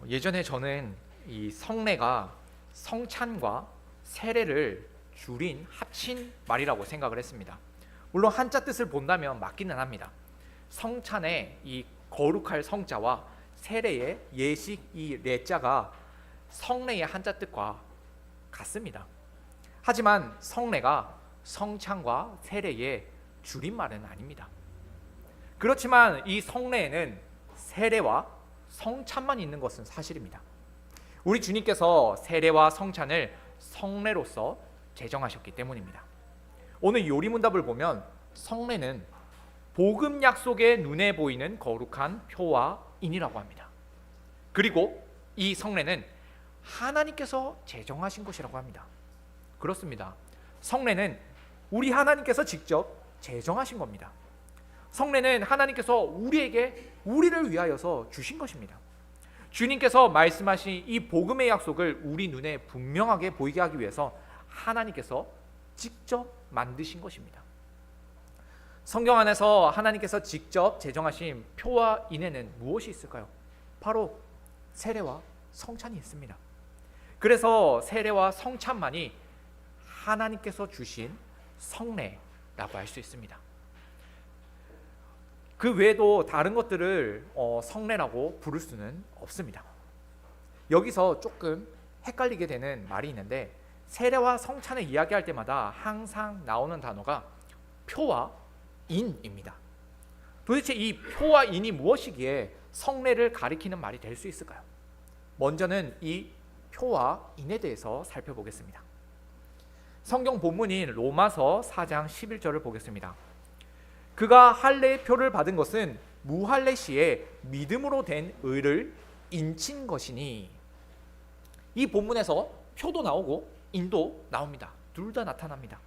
예전에 저는 이 성례가 성찬과 세례를 줄인 합친 말이라고 생각을 했습니다. 물론 한자 뜻을 본다면 맞기는 합니다. 성찬의 이 거룩할 성자와 세례의 예식 이 레자가 성례의 한자 뜻과 같습니다. 하지만 성례가 성찬과 세례의 줄임말은 아닙니다. 그렇지만 이 성례에는 세례와 성찬만 있는 것은 사실입니다. 우리 주님께서 세례와 성찬을 성례로서 제정하셨기 때문입니다. 오늘 요리문답을 보면 성례는 복음 약속의 눈에 보이는 거룩한 표와 인이라고 합니다. 그리고 이 성례는 하나님께서 제정하신 것이라고 합니다. 그렇습니다. 성례는 우리 하나님께서 직접 제정하신 겁니다. 성례는 하나님께서 우리를 위하여서 주신 것입니다. 주님께서 말씀하신 이 복음의 약속을 우리 눈에 분명하게 보이게 하기 위해서 하나님께서 직접 만드신 것입니다. 성경 안에서 하나님께서 직접 제정하신 표와 인에는 무엇이 있을까요? 바로 세례와 성찬이 있습니다. 그래서 세례와 성찬만이 하나님께서 주신 성례라고 할 수 있습니다. 그 외에도 다른 것들을 성례라고 부를 수는 없습니다. 여기서 조금 헷갈리게 되는 말이 있는데, 세례와 성찬을 이야기할 때마다 항상 나오는 단어가 표와 인입니다. 도대체 이 표와 인이 무엇이기에 성례를 가리키는 말이 될 수 있을까요? 먼저는 이 표와 인에 대해서 살펴보겠습니다. 성경 본문인 로마서 4장 11절을 보겠습니다. 그가 할례의 표를 받은 것은 무할례 시에 믿음으로 된 의를 인친 것이니. 이 본문에서 표도 나오고 인도 나옵니다. 둘 다 나타납니다.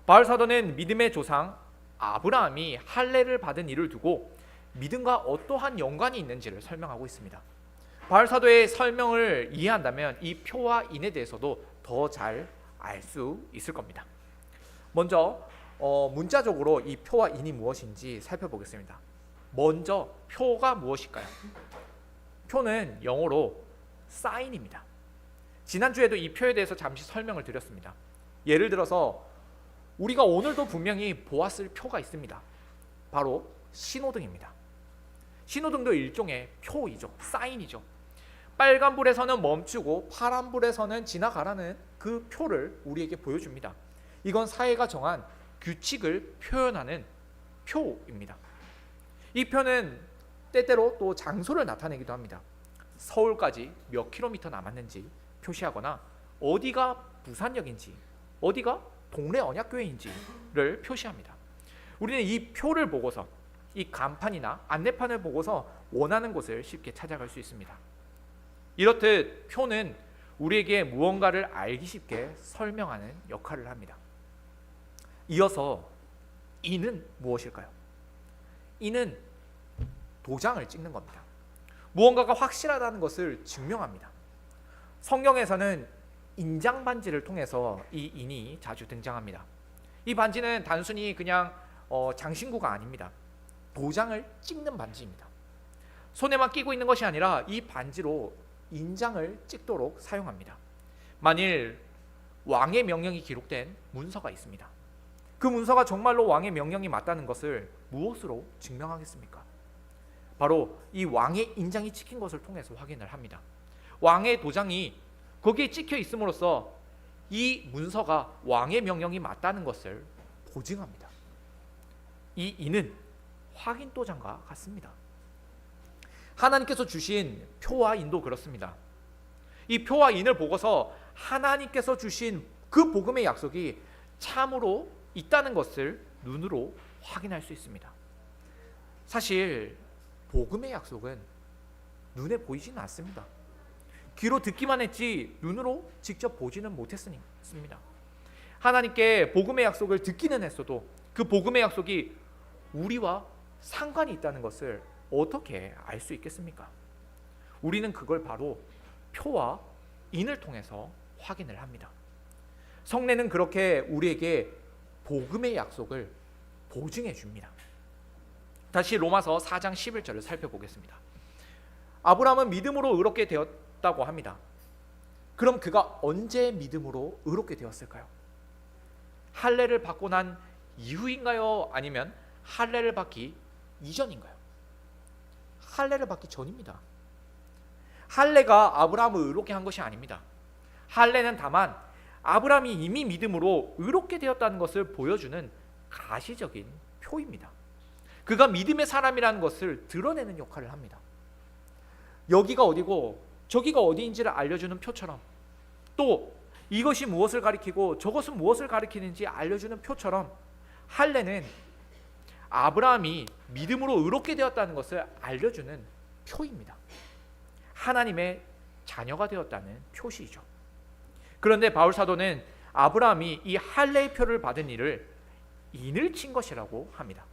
바울 사도는 믿음의 조상 아브라함이 할례를 받은 일을 두고 믿음과 어떠한 연관이 있는지를 설명하고 있습니다. 바울 사도의 설명을 이해한다면 이 표와 인에 대해서도 더 잘 알 수 있을 겁니다. 먼저 문자적으로 이 표와 인이 무엇인지 살펴보겠습니다. 먼저 표가 무엇일까요? 표는 영어로 사인입니다. 지난주에도 이 표에 대해서 잠시 설명을 드렸습니다. 예를 들어서 우리가 오늘도 분명히 보았을 표가 있습니다. 바로 신호등입니다. 신호등도 일종의 표이죠. 사인이죠. 빨간불에서는 멈추고 파란불에서는 지나가라는 그 표를 우리에게 보여줍니다. 이건 사회가 정한 규칙을 표현하는 표입니다. 이 표는 때때로 또 장소를 나타내기도 합니다. 서울까지 몇 킬로미터 남았는지 표시하거나 어디가 부산역인지 어디가 동네 언약교회인지를 표시합니다. 우리는 이 표를 보고서 이 간판이나 안내판을 보고서 원하는 곳을 쉽게 찾아갈 수 있습니다. 이렇듯 표는 우리에게 무언가를 알기 쉽게 설명하는 역할을 합니다. 이어서 인은 무엇일까요? 인은 도장을 찍는 겁니다. 무언가가 확실하다는 것을 증명합니다. 성경에서는 인장 반지를 통해서 이 인이 자주 등장합니다. 이 반지는 단순히 그냥 장신구가 아닙니다. 도장을 찍는 반지입니다. 손에만 끼고 있는 것이 아니라 이 반지로 인장을 찍도록 사용합니다. 만일 왕의 명령이 기록된 문서가 있습니다. 그 문서가 정말로 왕의 명령이 맞다는 것을 무엇으로 증명하겠습니까? 바로 이 왕의 인장이 찍힌 것을 통해서 확인을 합니다. 왕의 도장이 거기에 찍혀 있음으로써 이 문서가 왕의 명령이 맞다는 것을 보증합니다. 이 인은 확인 도장과 같습니다. 하나님께서 주신 표와 인도 그렇습니다. 이 표와 인을 보고서 하나님께서 주신 그 복음의 약속이 참으로 있다는 것을 눈으로 확인할 수 있습니다. 사실 복음의 약속은 눈에 보이지는 않습니다. 귀로 듣기만 했지 눈으로 직접 보지는 못했습니다. 하나님께 복음의 약속을 듣기는 했어도 그 복음의 약속이 우리와 상관이 있다는 것을 어떻게 알 수 있겠습니까? 우리는 그걸 바로 표와 인을 통해서 확인을 합니다. 성례는 그렇게 우리에게 복음의 약속을 보증해 줍니다. 다시 로마서 4장 11절을 살펴보겠습니다. 아브라함은 믿음으로 의롭게 되었다고 합니다. 그럼 그가 언제 믿음으로 의롭게 되었을까요? 할례를 받고 난 이후인가요? 아니면 할례를 받기 이전인가요? 할례를 받기 전입니다. 할례가 아브라함을 의롭게 한 것이 아닙니다. 할례는 다만 아브라함이 이미 믿음으로 의롭게 되었다는 것을 보여주는 가시적인 표입니다. 그가 믿음의 사람이라는 것을 드러내는 역할을 합니다. 여기가 어디고 저기가 어디인지를 알려주는 표처럼, 또 이것이 무엇을 가리키고 저것은 무엇을 가리키는지 알려주는 표처럼, 할례는 아브라함이 믿음으로 의롭게 되었다는 것을 알려주는 표입니다. 하나님의 자녀가 되었다는 표시이죠. 그런데 바울 사도는 아브라함이 이 할례의 표를 받은 일을 인을 친 것이라고 합니다.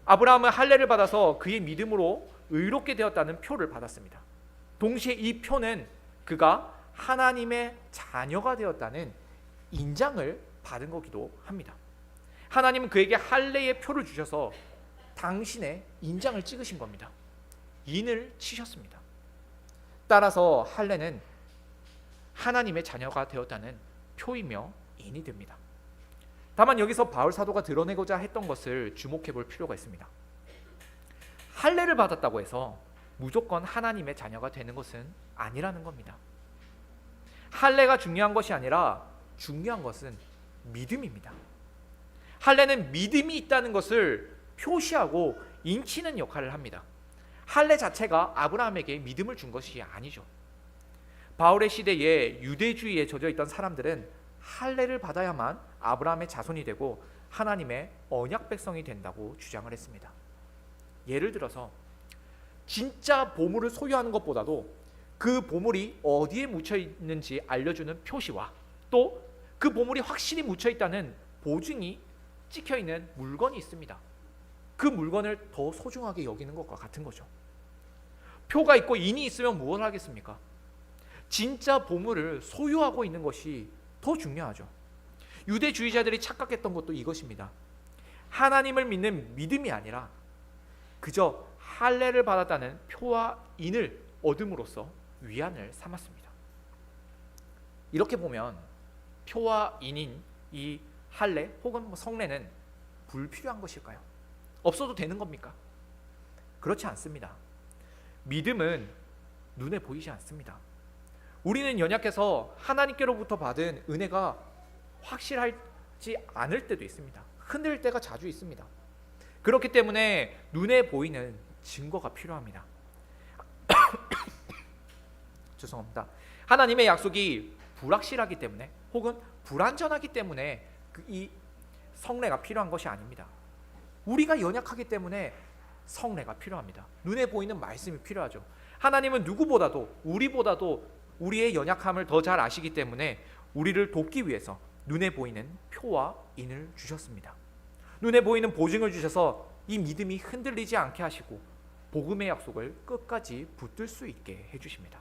아브라함은 할례를 받아서 그의 믿음으로 의롭게 되었다는 표를 받았습니다. 동시에 이 표는 그가 하나님의 자녀가 되었다는 인장을 받은 거기도 합니다. 하나님은 그에게 할례의 표를 주셔서 당신의 인장을 찍으신 겁니다. 인을 치셨습니다. 따라서 할례는 하나님의 자녀가 되었다는 표이며 인이 됩니다. 다만 여기서 바울 사도가 드러내고자 했던 것을 주목해 볼 필요가 있습니다. 할례를 받았다고 해서 무조건 하나님의 자녀가 되는 것은 아니라는 겁니다. 할례가 중요한 것이 아니라 중요한 것은 믿음입니다. 할례는 믿음이 있다는 것을 표시하고 인치는 역할을 합니다. 할례 자체가 아브라함에게 믿음을 준 것이 아니죠. 바울의 시대에 유대주의에 젖어 있던 사람들은 할례를 받아야만 아브라함의 자손이 되고 하나님의 언약 백성이 된다고 주장을 했습니다. 예를 들어서 진짜 보물을 소유하는 것보다도 그 보물이 어디에 묻혀 있는지 알려주는 표시와 또 그 보물이 확실히 묻혀 있다는 보증이 찍혀 있는 물건이 있습니다. 그 물건을 더 소중하게 여기는 것과 같은 거죠. 표가 있고 인이 있으면 무엇을 하겠습니까? 진짜 보물을 소유하고 있는 것이 더 중요하죠. 유대주의자들이 착각했던 것도 이것입니다. 하나님을 믿는 믿음이 아니라 그저 할례를 받았다는 표와 인을 얻음으로써 위안을 삼았습니다. 이렇게 보면 표와 인인 이 할례 혹은 성례는 불필요한 것일까요? 없어도 되는 겁니까? 그렇지 않습니다. 믿음은 눈에 보이지 않습니다. 우리는 연약해서 하나님께로부터 받은 은혜가 확실하지 않을 때도 있습니다. 흔들릴 때가 자주 있습니다. 그렇기 때문에 눈에 보이는 증거가 필요합니다. 죄송합니다. 하나님의 약속이 불확실하기 때문에 혹은 불완전하기 때문에 이 성례가 필요한 것이 아닙니다. 우리가 연약하기 때문에 성례가 필요합니다. 눈에 보이는 말씀이 필요하죠. 하나님은 누구보다도 우리보다도 우리의 연약함을 더 잘 아시기 때문에 우리를 돕기 위해서 눈에 보이는 표와 인을 주셨습니다. 눈에 보이는 보증을 주셔서 이 믿음이 흔들리지 않게 하시고 복음의 약속을 끝까지 붙들 수 있게 해주십니다.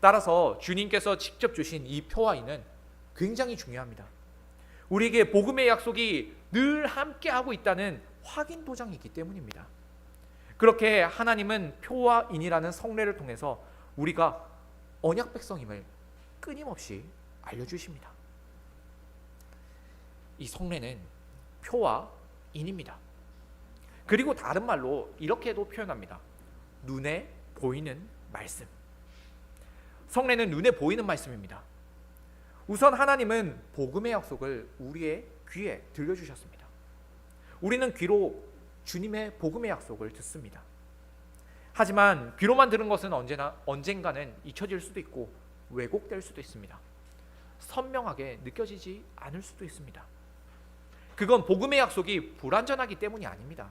따라서 주님께서 직접 주신 이 표와 인은 굉장히 중요합니다. 우리에게 복음의 약속이 늘 함께하고 있다는 확인 도장이기 때문입니다. 그렇게 하나님은 표와 인이라는 성례를 통해서 우리가 언약 백성임을 끊임없이 알려주십니다. 이 성례는 표와 인입니다. 그리고 다른 말로 이렇게도 표현합니다. 눈에 보이는 말씀. 성례는 눈에 보이는 말씀입니다. 우선 하나님은 복음의 약속을 우리의 귀에 들려주셨습니다. 우리는 귀로 주님의 복음의 약속을 듣습니다. 하지만 귀로만 들은 것은 언젠가는 잊혀질 수도 있고 왜곡될 수도 있습니다. 선명하게 느껴지지 않을 수도 있습니다. 그건 복음의 약속이 불완전하기 때문이 아닙니다.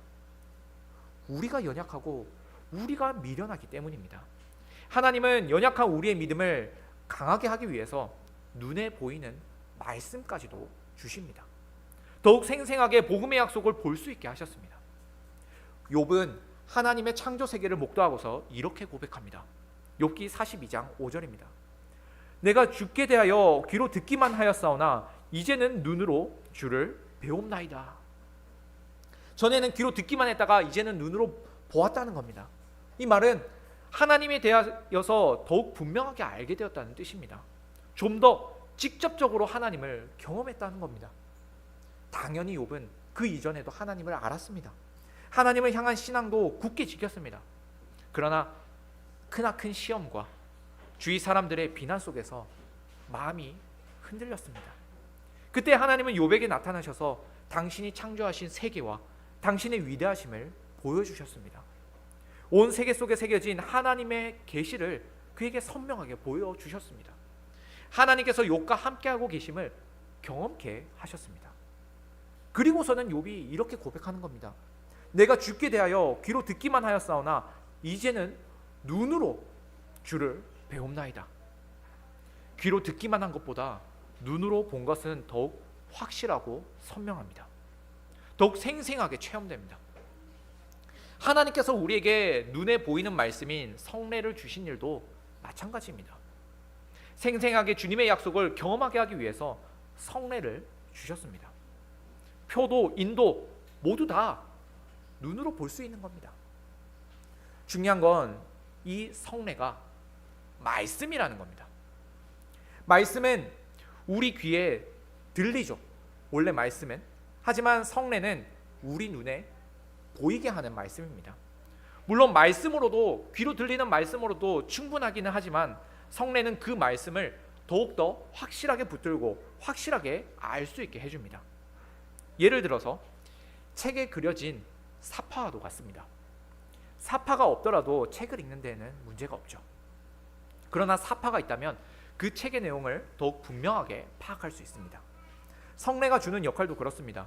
우리가 연약하고 우리가 미련하기 때문입니다. 하나님은 연약한 우리의 믿음을 강하게 하기 위해서 눈에 보이는 말씀까지도 주십니다. 더욱 생생하게 복음의 약속을 볼 수 있게 하셨습니다. 욥은 하나님의 창조 세계를 목도하고서 이렇게 고백합니다. 욥기 42장 5절입니다. 내가 주께 대하여 귀로 듣기만 하였사오나 이제는 눈으로 주를 배움나이다. 전에는 귀로 듣기만 했다가 이제는 눈으로 보았다는 겁니다. 이 말은 하나님에 대하여서 더욱 분명하게 알게 되었다는 뜻입니다. 좀 더 직접적으로 하나님을 경험했다는 겁니다. 당연히 욥은 그 이전에도 하나님을 알았습니다. 하나님을 향한 신앙도 굳게 지켰습니다. 그러나 크나큰 시험과 주위 사람들의 비난 속에서 마음이 흔들렸습니다. 그때 하나님은 욥에게 나타나셔서 당신이 창조하신 세계와 당신의 위대하심을 보여주셨습니다. 온 세계 속에 새겨진 하나님의 계시를 그에게 선명하게 보여주셨습니다. 하나님께서 욥과 함께하고 계심을 경험케 하셨습니다. 그리고서는 욥이 이렇게 고백하는 겁니다. 내가 주께 대하여 귀로 듣기만 하였사오나 이제는 눈으로 주를 배움나이다. 귀로 듣기만 한 것보다 눈으로 본 것은 더욱 확실하고 선명합니다. 더욱 생생하게 체험됩니다. 하나님께서 우리에게 눈에 보이는 말씀인 성례를 주신 일도 마찬가지입니다. 생생하게 주님의 약속을 경험하게 하기 위해서 성례를 주셨습니다. 표도 인도 모두 다 눈으로 볼 수 있는 겁니다. 중요한 건 이 성례가 말씀이라는 겁니다. 말씀은 우리 귀에 들리죠. 원래 말씀은. 하지만 성례는 우리 눈에 보이게 하는 말씀입니다. 물론 말씀으로도, 귀로 들리는 말씀으로도 충분하기는 하지만 성례는 그 말씀을 더욱더 확실하게 붙들고 확실하게 알 수 있게 해줍니다. 예를 들어서 책에 그려진 사파와도 같습니다. 사파가 없더라도 책을 읽는 데는 문제가 없죠. 그러나 사파가 있다면 그 책의 내용을 더욱 분명하게 파악할 수 있습니다. 성례가 주는 역할도 그렇습니다.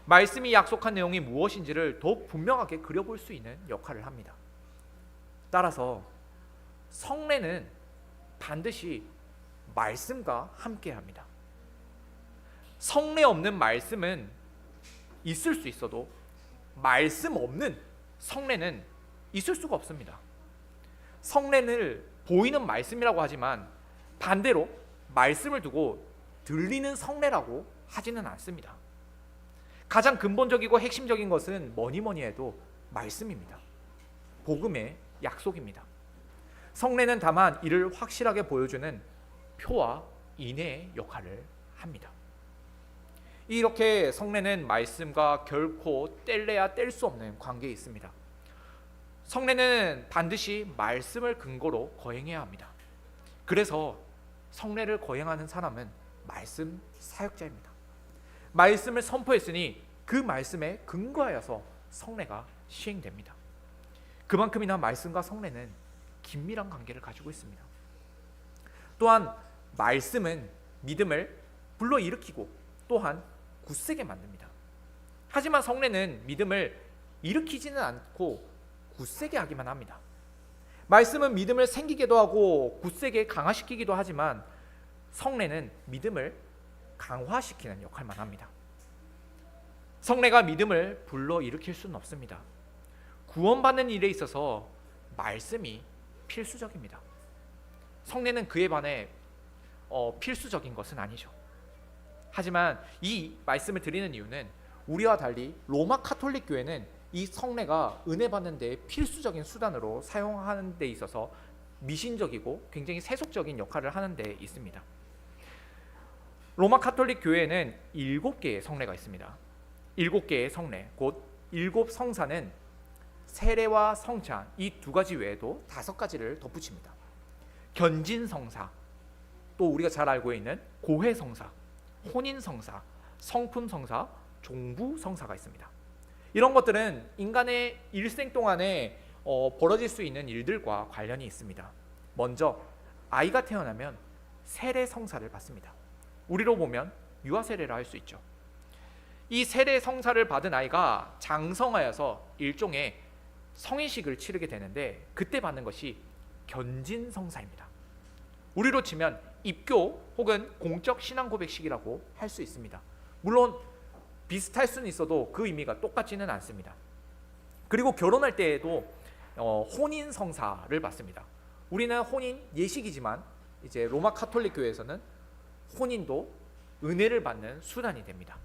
말씀이 약속한 내용이 무엇인지를 더욱 분명하게 그려볼 수 있는 역할을 합니다. 따라서 성례는 반드시 말씀과 함께합니다. 성례 없는 말씀은 있을 수 있어도 말씀 없는 성례는 있을 수가 없습니다. 성례를 보이는 말씀이라고 하지만 반대로 말씀을 두고 들리는 성례라고 하지는 않습니다. 가장 근본적이고 핵심적인 것은 뭐니 해도 말씀입니다. 복음의 약속입니다. 성례는 다만 이를 확실하게 보여주는 표와 인의 역할을 합니다. 이렇게 성례는 말씀과 결코 뗄래야 뗄 수 없는 관계에 있습니다. 성례는 반드시 말씀을 근거로 거행해야 합니다. 그래서 성례를 거행하는 사람은 말씀 사역자입니다. 말씀을 선포했으니 그 말씀에 근거하여서 성례가 시행됩니다. 그만큼이나 말씀과 성례는 긴밀한 관계를 가지고 있습니다. 또한 말씀은 믿음을 불러일으키고 또한 굳세게 만듭니다. 하지만 성례는 믿음을 일으키지는 않고 굳세게 하기만 합니다. 말씀은 믿음을 생기게도 하고 굳세게 강화시키기도 하지만 성례는 믿음을 강화시키는 역할만 합니다. 성례가 믿음을 불러일으킬 수는 없습니다. 구원받는 일에 있어서 말씀이 필수적입니다. 성례는 그에 반해 필수적인 것은 아니죠. 하지만 이 말씀을 드리는 이유는 우리와 달리 로마 카톨릭 교회는 이 성례가 은혜 받는 데 필수적인 수단으로 사용하는 데 있어서 미신적이고 굉장히 세속적인 역할을 하는 데 있습니다. 로마 카톨릭 교회에는 7개의 성례가 있습니다. 7개의 성례, 곧 7 성사는 세례와 성찬 이 두 가지 외에도 5가지를 덧붙입니다. 견진성사, 또 우리가 잘 알고 있는 고해성사, 혼인성사, 성품성사, 종부성사가 있습니다. 이런 것들은 인간의 일생 동안에 벌어질 수 있는 일들과 관련이 있습니다. 먼저 아이가 태어나면 세례 성사를 받습니다. 우리로 보면 유아 세례라 할 수 있죠. 이 세례 성사를 받은 아이가 장성하여서 일종의 성인식을 치르게 되는데 그때 받는 것이 견진 성사입니다. 우리로 치면 입교 혹은 공적 신앙 고백식이라고 할 수 있습니다. 물론 비슷할 수는 있어도 그 의미가 똑같지는 않습니다. 그리고 결혼할 때에도 혼인 성사를 받습니다. 우리는 혼인 예식이지만 이제 로마 카톨릭 교회에서는 혼인도 은혜를 받는 수단이 됩니다.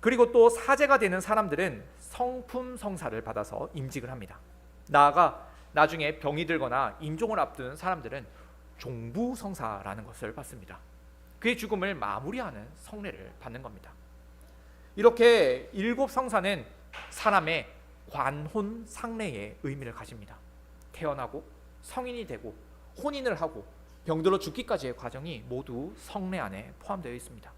그리고 또 사제가 되는 사람들은 성품 성사를 받아서 임직을 합니다. 나아가 나중에 병이 들거나 임종을 앞둔 사람들은 종부 성사라는 것을 받습니다. 그의 죽음을 마무리하는 성례를 받는 겁니다. 이렇게 7 성사는 사람의 관혼 상례의 의미를 가집니다. 태어나고 성인이 되고 혼인을 하고 병들어 죽기까지의 과정이 모두 성례 안에 포함되어 있습니다.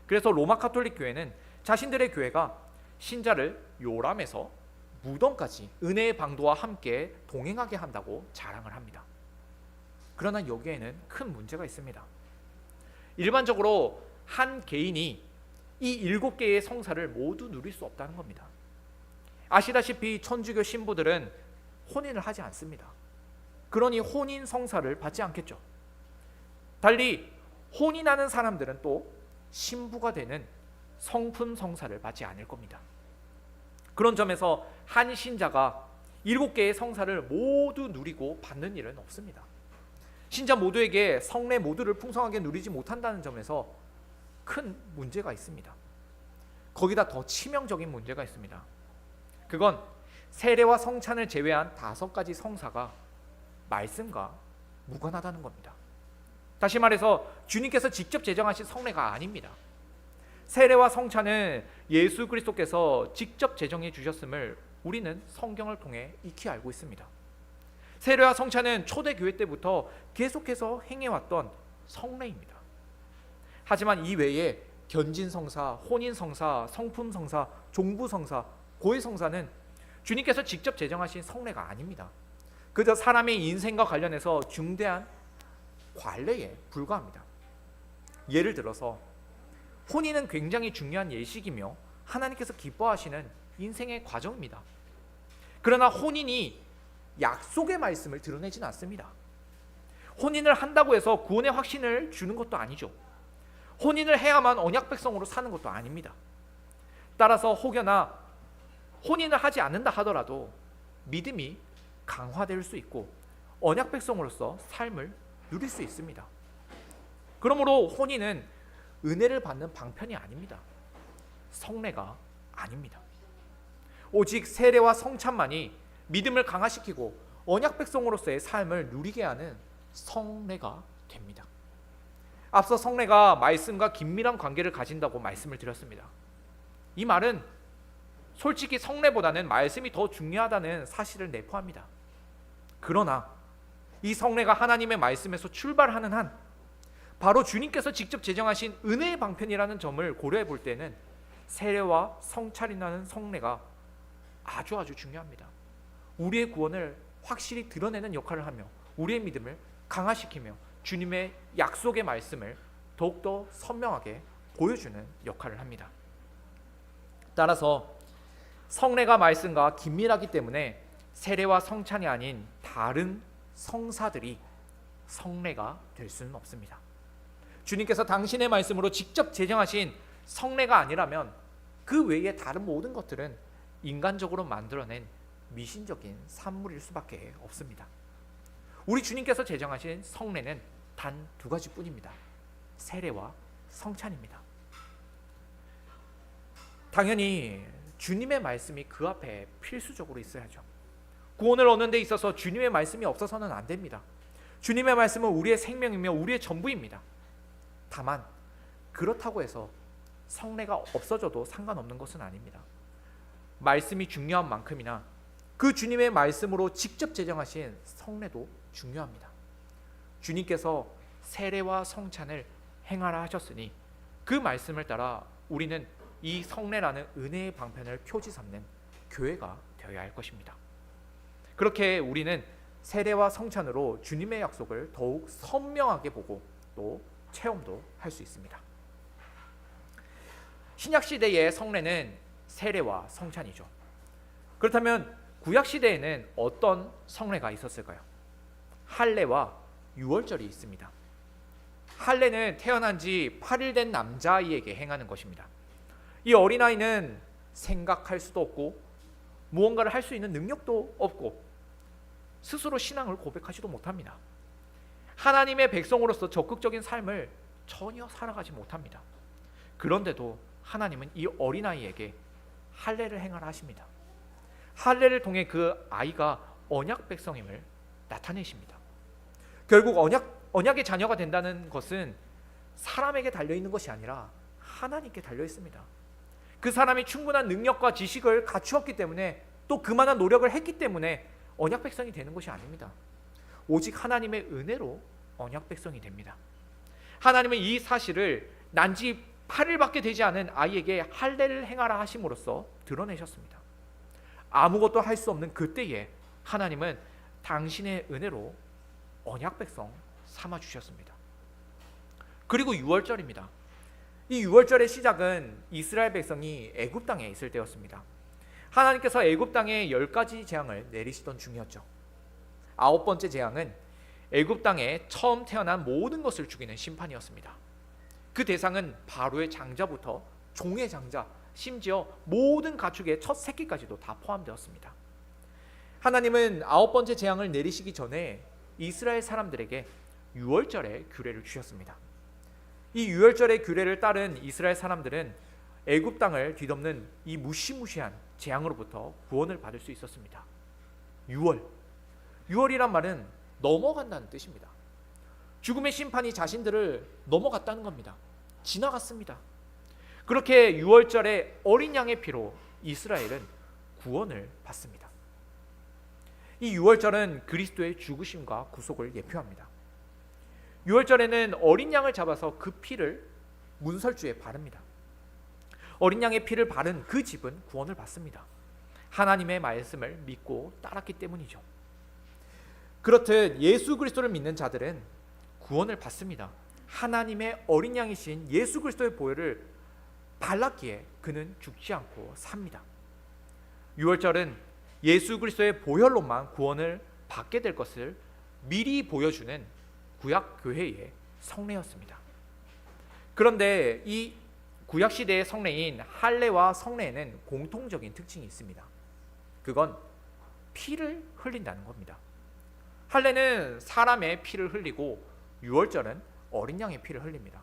그래서 로마 가톨릭 교회는 자신들의 교회가 신자를 요람에서 무덤까지 은혜의 방도와 함께 동행하게 한다고 자랑을 합니다. 그러나 여기에는 큰 문제가 있습니다. 일반적으로 한 개인이 이 7개의 성사를 모두 누릴 수 없다는 겁니다. 아시다시피 천주교 신부들은 혼인을 하지 않습니다. 그러니 혼인 성사를 받지 않겠죠. 달리 혼인하는 사람들은 또 신부가 되는 성품 성사를 받지 않을 겁니다. 그런 점에서 한 신자가 7개의 성사를 모두 누리고 받는 일은 없습니다. 신자 모두에게 성례 모두를 풍성하게 누리지 못한다는 점에서 큰 문제가 있습니다. 거기다 더 치명적인 문제가 있습니다. 그건 세례와 성찬을 제외한 5가지 성사가 말씀과 무관하다는 겁니다. 다시 말해서 주님께서 직접 제정하신 성례가 아닙니다. 세례와 성찬은 예수 그리스도께서 직접 제정해 주셨음을 우리는 성경을 통해 익히 알고 있습니다. 세례와 성찬은 초대교회 때부터 계속해서 행해왔던 성례입니다. 하지만 이 외에 견진성사, 혼인성사, 성품성사, 종부성사, 고해성사는 주님께서 직접 제정하신 성례가 아닙니다. 그저 사람의 인생과 관련해서 중대한 관례에 불과합니다. 예를 들어서 혼인은 굉장히 중요한 예식이며 하나님께서 기뻐하시는 인생의 과정입니다. 그러나 혼인이 약속의 말씀을 드러내지는 않습니다. 혼인을 한다고 해서 구원의 확신을 주는 것도 아니죠. 혼인을 해야만 언약 백성으로 사는 것도 아닙니다. 따라서 혹여나 혼인을 하지 않는다 하더라도 믿음이 강화될 수 있고 언약 백성으로서 삶을 누릴 수 있습니다. 그러므로 혼인은 은혜를 받는 방편이 아닙니다. 성례가 아닙니다. 오직 세례와 성찬만이 믿음을 강화시키고 언약 백성으로서의 삶을 누리게 하는 성례가 됩니다. 앞서 성례가 말씀과 긴밀한 관계를 가진다고 말씀을 드렸습니다. 이 말은 솔직히 성례보다는 말씀이 더 중요하다는 사실을 내포합니다. 그러나 이 성례가 하나님의 말씀에서 출발하는 한 바로 주님께서 직접 제정하신 은혜의 방편이라는 점을 고려해 볼 때는 세례와 성찬이라는 성례가 아주 중요합니다. 우리의 구원을 확실히 드러내는 역할을 하며 우리의 믿음을 강화시키며 주님의 약속의 말씀을 더욱더 선명하게 보여주는 역할을 합니다. 따라서 성례가 말씀과 긴밀하기 때문에 세례와 성찬이 아닌 다른 성사들이 성례가 될 수는 없습니다. 주님께서 당신의 말씀으로 직접 제정하신 성례가 아니라면 그 외의 다른 모든 것들은 인간적으로 만들어낸 미신적인 산물일 수밖에 없습니다. 우리 주님께서 제정하신 성례는 단 2가지뿐입니다. 세례와 성찬입니다. 당연히 주님의 말씀이 그 앞에 필수적으로 있어야죠. 구원을 얻는 데 있어서 주님의 말씀이 없어서는 안 됩니다. 주님의 말씀은 우리의 생명이며 우리의 전부입니다. 다만 그렇다고 해서 성례가 없어져도 상관없는 것은 아닙니다. 말씀이 중요한 만큼이나 그 주님의 말씀으로 직접 제정하신 성례도 중요합니다. 주님께서 세례와 성찬을 행하라 하셨으니 그 말씀을 따라 우리는 이 성례라는 은혜의 방편을 표지 삼는 교회가 되어야 할 것입니다. 그렇게 우리는 세례와 성찬으로 주님의 약속을 더욱 선명하게 보고 또 체험도 할 수 있습니다. 신약 시대의 성례는 세례와 성찬이죠. 그렇다면 구약 시대에는 어떤 성례가 있었을까요? 할례와 유월절이 있습니다. 할례는 태어난 지 8일 된 남자아이에게 행하는 것입니다. 이 어린아이는 생각할 수도 없고 무언가를 할 수 있는 능력도 없고 스스로 신앙을 고백하지도 못합니다. 하나님의 백성으로서 적극적인 삶을 전혀 살아가지 못합니다. 그런데도 하나님은 이 어린아이에게 할례를 행하라 하십니다. 할례를 통해 그 아이가 언약 백성임을 나타내십니다. 결국 언약의 자녀가 된다는 것은 사람에게 달려있는 것이 아니라 하나님께 달려있습니다. 그 사람이 충분한 능력과 지식을 갖추었기 때문에, 또 그만한 노력을 했기 때문에 언약 백성이 되는 것이 아닙니다. 오직 하나님의 은혜로 언약 백성이 됩니다. 하나님은 이 사실을 난지 8일밖에 되지 않은 아이에게 할례를 행하라 하심으로써 드러내셨습니다. 아무것도 할 수 없는 그때에 하나님은 당신의 은혜로 언약 백성 삼아 주셨습니다. 그리고 6월절입니다. 이 6월절의 시작은 이스라엘 백성이 애굽 땅에 있을 때였습니다. 하나님께서 애굽 땅에 10가지 재앙을 내리시던 중이었죠. 9번째 재앙은 애굽 땅에 처음 태어난 모든 것을 죽이는 심판이었습니다. 그 대상은 바로의 장자부터 종의 장자, 심지어 모든 가축의 첫 새끼까지도 다 포함되었습니다. 하나님은 9번째 재앙을 내리시기 전에 이스라엘 사람들에게 6월절의 규례를 주셨습니다. 이 6월절의 규례를 따른 이스라엘 사람들은 애굽 땅을 뒤덮는 이 무시무시한 재앙으로부터 구원을 받을 수 있었습니다. 6월이란 말은 넘어간다는 뜻입니다. 죽음의 심판이 자신들을 넘어갔다는 겁니다. 지나갔습니다. 그렇게 6월절에 어린 양의 피로 이스라엘은 구원을 받습니다. 이 6월절은 그리스도의 죽으심과 구속을 예표합니다. 6월절에는 어린 양을 잡아서 그 피를 문설주에 바릅니다. 어린 양의 피를 바른 그 집은 구원을 받습니다. 하나님의 말씀을 믿고 따랐기 때문이죠. 그렇듯 예수 그리스도를 믿는 자들은 구원을 받습니다. 하나님의 어린 양이신 예수 그리스도의 보혈을 발랐기에 그는 죽지 않고 삽니다. 6월절은 예수 그리스도의 보혈로만 구원을 받게 될 것을 미리 보여주는 구약 교회의 성례였습니다. 그런데 이 구약 시대의 성례인 할례와 성례에는 공통적인 특징이 있습니다. 그건 피를 흘린다는 겁니다. 할례는 사람의 피를 흘리고 6월절은 어린 양의 피를 흘립니다.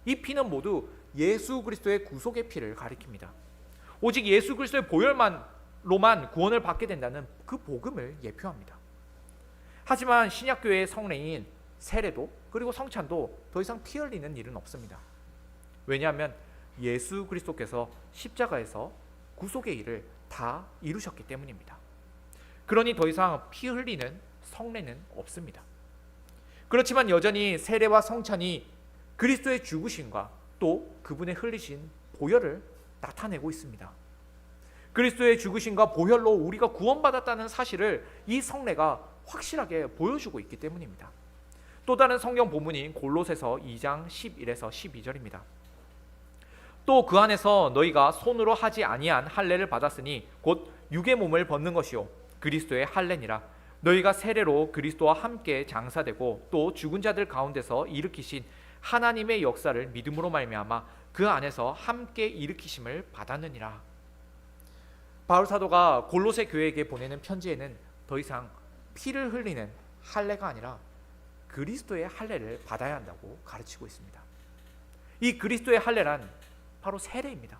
이 피는 모두 예수 그리스도의 구속의 피를 가리킵니다. 오직 예수 그리스도의 보혈만로만 구원을 받게 된다는 그 복음을 예표합니다. 하지만 신약교회의 성례인 세례도 그리고 성찬도 더 이상 피 흘리는 일은 없습니다. 왜냐하면 예수 그리스도께서 십자가에서 구속의 일을 다 이루셨기 때문입니다. 그러니 더 이상 피 흘리는 성례는 없습니다. 그렇지만 여전히 세례와 성찬이 그리스도의 죽으심과 또 그분의 흘리신 보혈을 나타내고 있습니다. 그리스도의 죽으심과 보혈로 우리가 구원받았다는 사실을 이 성례가 확실하게 보여주고 있기 때문입니다. 또 다른 성경 본문인 골로새서 2장 11에서 12절입니다. 또 그 안에서 너희가 손으로 하지 아니한 할례를 받았으니 곧 육의 몸을 벗는 것이요 그리스도의 할례니라. 너희가 세례로 그리스도와 함께 장사되고 또 죽은 자들 가운데서 일으키신 하나님의 역사를 믿음으로 말미암아 그 안에서 함께 일으키심을 받았느니라. 바울 사도가 골로새 교회에게 보내는 편지에는 더 이상 피를 흘리는 할례가 아니라 그리스도의 할례를 받아야 한다고 가르치고 있습니다. 이 그리스도의 할례란 바로 세례입니다.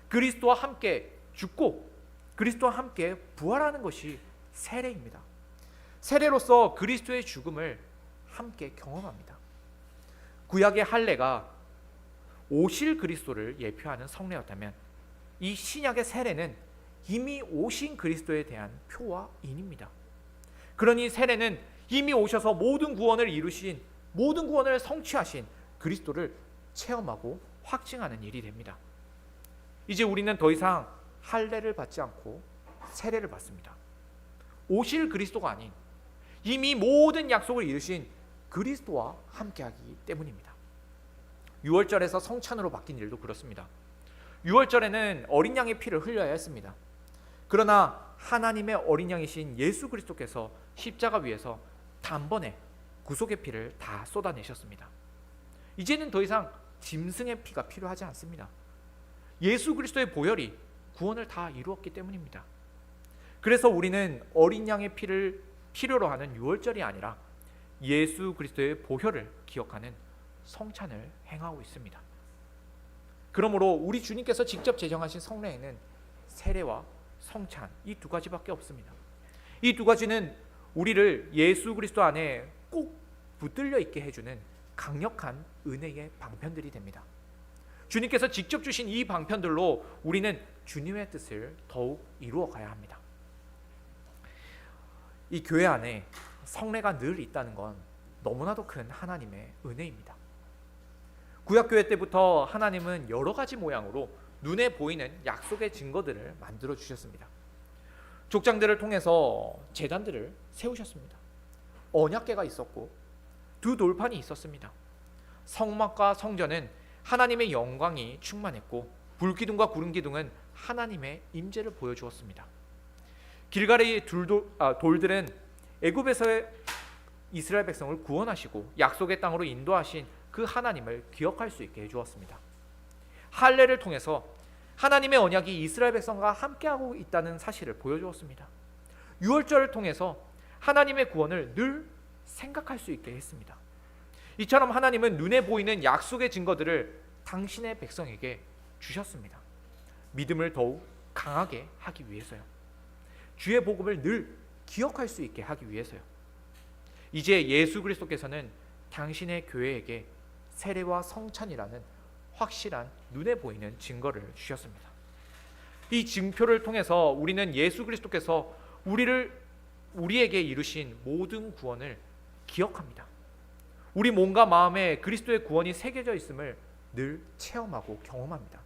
그리스도와 함께 죽고 그리스도와 함께 부활하는 것이 세례입니다. 세례로서 그리스도의 죽음을 함께 경험합니다. 구약의 할례가 오실 그리스도를 예표하는 성례였다면 이 신약의 세례는 이미 오신 그리스도에 대한 표와 인입니다. 그러니 세례는 이미 오셔서 모든 구원을 이루신, 모든 구원을 성취하신 그리스도를 체험하고 확증하는 일이 됩니다. 이제 우리는 더 이상 할례를 받지 않고 세례를 받습니다. 오실 그리스도가 아닌 이미 모든 약속을 이루신 그리스도와 함께하기 때문입니다. 6월절에서 성찬으로 바뀐 일도 그렇습니다. 6월절에는 어린 양의 피를 흘려야 했습니다. 그러나 하나님의 어린 양이신 예수 그리스도께서 십자가 위에서 단번에 구속의 피를 다 쏟아내셨습니다. 이제는 더 이상 짐승의 피가 필요하지 않습니다. 예수 그리스도의 보혈이 구원을 다 이루었기 때문입니다. 그래서 우리는 어린 양의 피를 필요로 하는 6월절이 아니라 예수 그리스도의 보혈을 기억하는 성찬을 행하고 있습니다. 그러므로 우리 주님께서 직접 제정하신 성례에는 세례와 성찬 이 두 가지밖에 없습니다. 이 두 가지는 우리를 예수 그리스도 안에 꼭 붙들려 있게 해주는 강력한 은혜의 방편들이 됩니다. 주님께서 직접 주신 이 방편들로 우리는 주님의 뜻을 더욱 이루어 가야 합니다. 이 교회 안에 성례가 늘 있다는 건 너무나도 큰 하나님의 은혜입니다. 구약교회 때부터 하나님은 여러 가지 모양으로 눈에 보이는 약속의 증거들을 만들어 주셨습니다. 족장들을 통해서 제단들을 세우셨습니다. 언약궤가 있었고 두 돌판이 있었습니다. 성막과 성전은 하나님의 영광이 충만했고 불기둥과 구름기둥은 하나님의 임재를 보여주었습니다. 길갈의 돌들은 애굽에서의 이스라엘 백성을 구원하시고 약속의 땅으로 인도하신 그 하나님을 기억할 수 있게 해주었습니다. 할례를 통해서 하나님의 언약이 이스라엘 백성과 함께하고 있다는 사실을 보여주었습니다. 유월절을 통해서 하나님의 구원을 늘 생각할 수 있게 했습니다. 이처럼 하나님은 눈에 보이는 약속의 증거들을 당신의 백성에게 주셨습니다. 믿음을 더욱 강하게 하기 위해서요. 주의 복음을 늘 기억할 수 있게 하기 위해서요. 이제 예수 그리스도께서는 당신의 교회에게 세례와 성찬이라는 확실한 눈에 보이는 증거를 주셨습니다. 이 증표를 통해서 우리는 예수 그리스도께서 우리에게 이루신 모든 구원을 기억합니다. 우리 몸과 마음에 그리스도의 구원이 새겨져 있음을 늘 체험하고 경험합니다.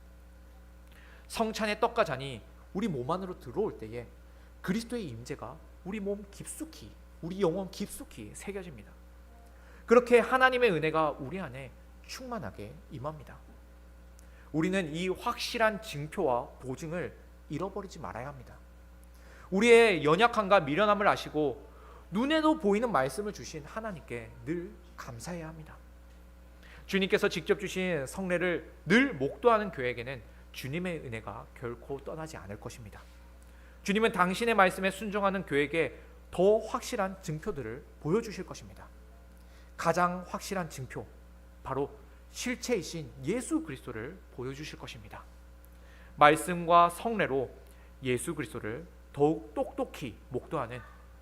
성찬의 떡과 잔이 우리 몸 안으로 들어올 때에 그리스도의 임재가 우리 몸 깊숙이, 우리 영혼 깊숙이 새겨집니다. 그렇게 하나님의 은혜가 우리 안에 충만하게 임합니다. 우리는 이 확실한 증표와 보증을 잃어버리지 말아야 합니다. 우리의 연약함과 미련함을 아시고 눈에도 보이는 말씀을 주신 하나님께 늘 감사해야 합니다. 주님께서 직접 주신 성례를 늘 목도하는 교회에게는 주님의 은혜가 결코 떠나지 않을 것입니다. 주님은 당신의 말씀에 순종하는 교회에게 더 확실한 증표들을 보여주실 것입니다. 가장 확실한 증표, 바로 실체이신 예수 그리스도를 보여주실 것입니다. 말씀과 성례로 예수 그리스도를 더욱 똑똑히 목도하는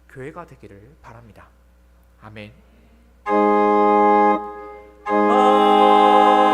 교회가 되기를 바랍니다. 아멘.